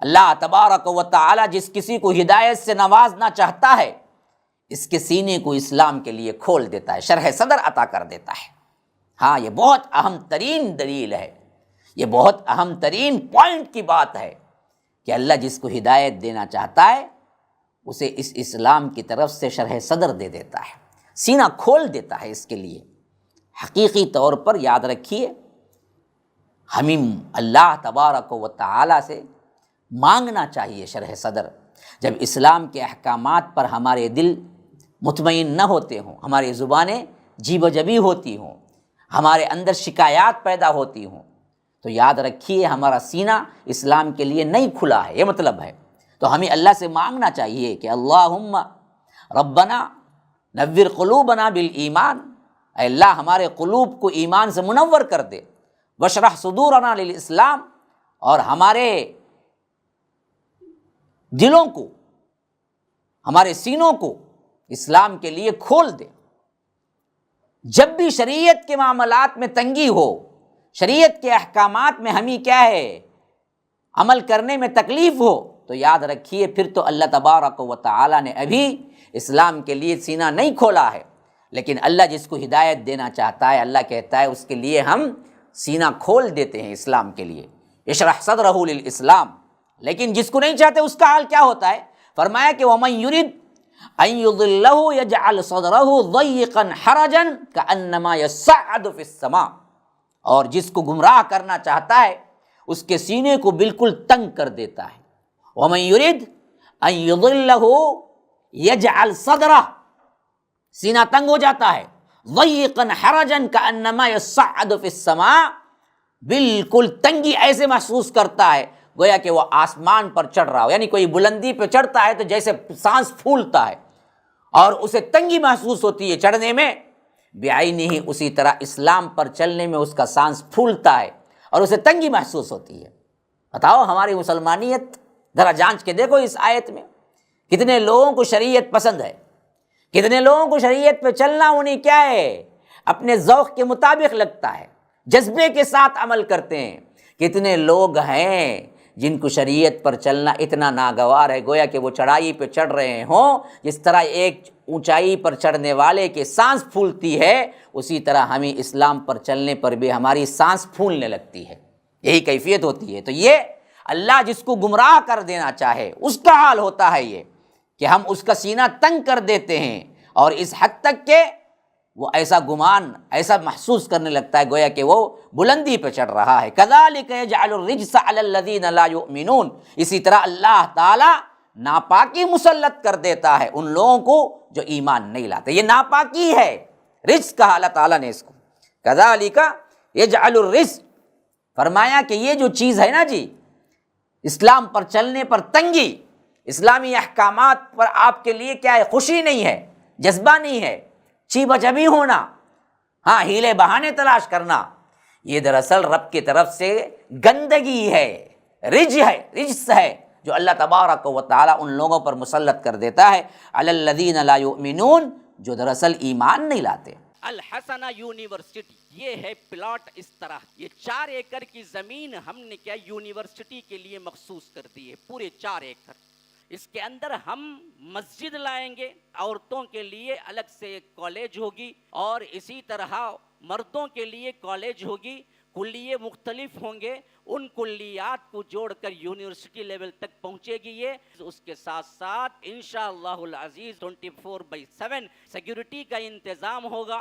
اللہ تبارک و تعالی جس کسی کو ہدایت سے نوازنا چاہتا ہے اس کے سینے کو اسلام کے لیے کھول دیتا ہے، شرح صدر عطا کر دیتا ہے۔ ہاں، یہ بہت اہم ترین دلیل ہے، یہ بہت اہم ترین پوائنٹ کی بات ہے کہ اللہ جس کو ہدایت دینا چاہتا ہے اسے اس اسلام کی طرف سے شرح صدر دے دیتا ہے، سینہ کھول دیتا ہے اس کے لیے۔ حقیقی طور پر یاد رکھیے، ہمیں اللہ تبارک و تعالی سے مانگنا چاہیے شرح صدر۔ جب اسلام کے احکامات پر ہمارے دل مطمئن نہ ہوتے ہوں، ہماری زبانیں جی بجبی ہوتی ہوں، ہمارے اندر شکایات پیدا ہوتی ہوں، تو یاد رکھیے ہمارا سینہ اسلام کے لیے نہیں کھلا ہے، یہ مطلب ہے۔ تو ہمیں اللہ سے مانگنا چاہیے کہ اللہم ربنا نور قلوبنا بالایمان، اے اللہ ہمارے قلوب کو ایمان سے منور کر دے، واشرح صدورنا للاسلام، اور ہمارے دلوں کو، ہمارے سینوں کو اسلام کے لیے کھول دے۔ جب بھی شریعت کے معاملات میں تنگی ہو، شریعت کے احکامات میں ہمیں کیا ہے عمل کرنے میں تکلیف ہو، تو یاد رکھیے پھر تو اللہ تبارک و تعالی نے ابھی اسلام کے لیے سینہ نہیں کھولا ہے۔ لیکن اللہ جس کو ہدایت دینا چاہتا ہے، اللہ کہتا ہے اس کے لیے ہم سینہ کھول دیتے ہیں اسلام کے لیے، اشرح صدرہ للاسلام۔ لیکن جس کو نہیں چاہتے اس کا حال کیا ہوتا ہے؟ فرمایا کہ وَمَن يُرِدْ أَن يُضِلَّهُ يَجْعَلْ صَدْرَهُ ضَيِّقًا حَرَجًا كَأَنَّمَا يَصَّعَّدُ فِي السَّمَاءِ، اور جس کو گمراہ کرنا چاہتا ہے اس کے سینے کو بالکل تنگ کر دیتا ہے۔ وَمَن يُرِدْ أَن يُضِلَّهُ يَجْعَلْ صَدْرَهُ، سینہ تنگ ہو جاتا ہے، ضَيِّقًا حَرَجًا كَأَنَّمَا يَصَّعَّدُ فِي السَّمَاءِ، بالکل تنگی ایسے محسوس کرتا ہے گویا کہ وہ آسمان پر چڑھ رہا ہو، یعنی کوئی بلندی پہ چڑھتا ہے تو جیسے سانس پھولتا ہے اور اسے تنگی محسوس ہوتی ہے چڑھنے میں، بعینہ اسی طرح اسلام پر چلنے میں اس کا سانس پھولتا ہے اور اسے تنگی محسوس ہوتی ہے۔ بتاؤ ہماری مسلمانیت ذرا جانچ کے دیکھو، اس آیت میں کتنے لوگوں کو شریعت پسند ہے، کتنے لوگوں کو شریعت پہ چلنا انہیں کیا ہے اپنے ذوق کے مطابق لگتا ہے، جذبے کے ساتھ عمل کرتے ہیں۔ کتنے لوگ ہیں جن کو شریعت پر چلنا اتنا ناگوار ہے گویا کہ وہ چڑھائی پہ چڑھ رہے ہوں، جس طرح ایک اونچائی پر چڑھنے والے کی سانس پھولتی ہے اسی طرح ہمیں اسلام پر چلنے پر بھی ہماری سانس پھولنے لگتی ہے، یہی کیفیت ہوتی ہے۔ تو یہ اللہ جس کو گمراہ کر دینا چاہے اس کا حال ہوتا ہے یہ کہ ہم اس کا سینہ تنگ کر دیتے ہیں، اور اس حد تک کہ وہ ایسا گمان، ایسا محسوس کرنے لگتا ہے گویا کہ وہ بلندی پہ چڑھ رہا ہے۔ کذالک یجعل الرجس علی الذین لا یؤمنون، اسی طرح اللہ تعالی ناپاکی مسلط کر دیتا ہے ان لوگوں کو جو ایمان نہیں لاتے۔ یہ ناپاکی ہے، رجس کہا اللہ تعالیٰ نے اس کو، کذالک یجعل الرجس، فرمایا کہ یہ جو چیز ہے نا جی، اسلام پر چلنے پر تنگی، اسلامی احکامات پر آپ کے لیے کیا ہے خوشی نہیں ہے، جذبہ نہیں ہے، چی بچبی ہونا، ہاں ہیلے بہانے تلاش کرنا، یہ دراصل رب کی طرف سے گندگی ہے، رجس ہے جو اللہ تبارک و تعالیٰ ان لوگوں پر مسلط کر دیتا ہے علی الذین لا یؤمنون، جو دراصل ایمان نہیں لاتے۔ الحسنہ یونیورسٹی، یہ ہے پلاٹ اس طرح، یہ 4 ایکڑ کی زمین ہم نے کیا یونیورسٹی کے لیے مخصوص کر دی ہے، پورے 4 ایکڑ۔ اس کے اندر ہم مسجد لائیں گے، عورتوں کے لیے الگ سے ایک کالج ہوگی، اور اسی طرح مردوں کے لیے کالج ہوگی، کلیے مختلف ہوں گے، ان کلیات کو جوڑ کر یونیورسٹی لیول تک پہنچے گی یہ۔ اس کے ساتھ ساتھ انشاءاللہ العزیز 24/7 سیکیورٹی کا انتظام ہوگا۔